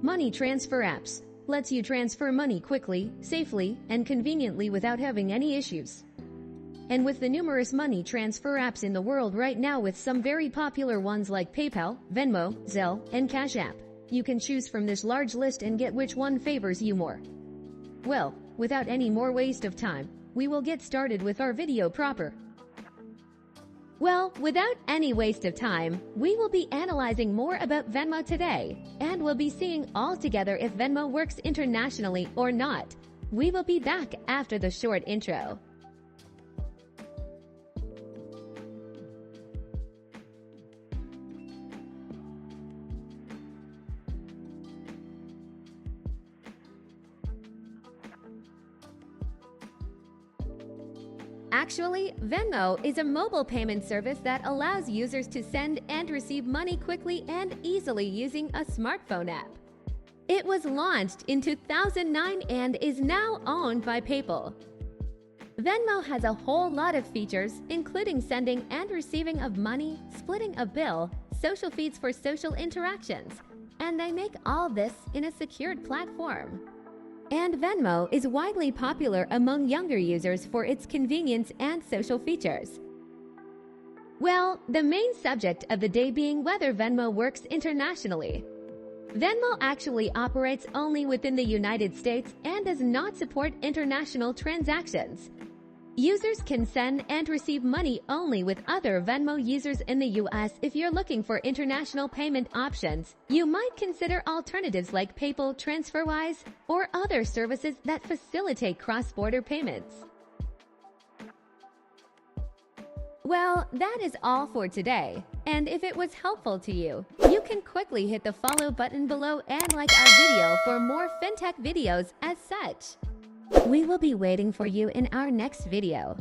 Money transfer apps lets you transfer money quickly, safely, and conveniently without having any issues. And with the numerous money transfer apps in the world right now, with some very popular ones like PayPal, Venmo, Zelle, and Cash App, you can choose from this large list and get which one favors you more. Well, without any more waste of time, we will get started with our video proper. Well, without any waste of time, we will be analyzing more about Venmo today, and we'll be seeing all together if Venmo works internationally or not. We will be back after the short intro. Actually, Venmo is a mobile payment service that allows users to send and receive money quickly and easily using a smartphone app. It was launched in 2009 and is now owned by PayPal. Venmo has a whole lot of features, including sending and receiving of money, splitting a bill, social feeds for social interactions, and they make all this in a secured platform. And Venmo is widely popular among younger users for its convenience and social features. Well, the main subject of the day being whether Venmo works internationally. Venmo actually operates only within the United States and does not support international transactions. Users can send and receive money only with other Venmo users in the US. If you're looking for international payment options, you might consider alternatives like PayPal, TransferWise, or other services that facilitate cross-border payments. Well, that is all for today. And if it was helpful to you, you can quickly hit the follow button below and like our video for more fintech videos as such. We will be waiting for you in our next video.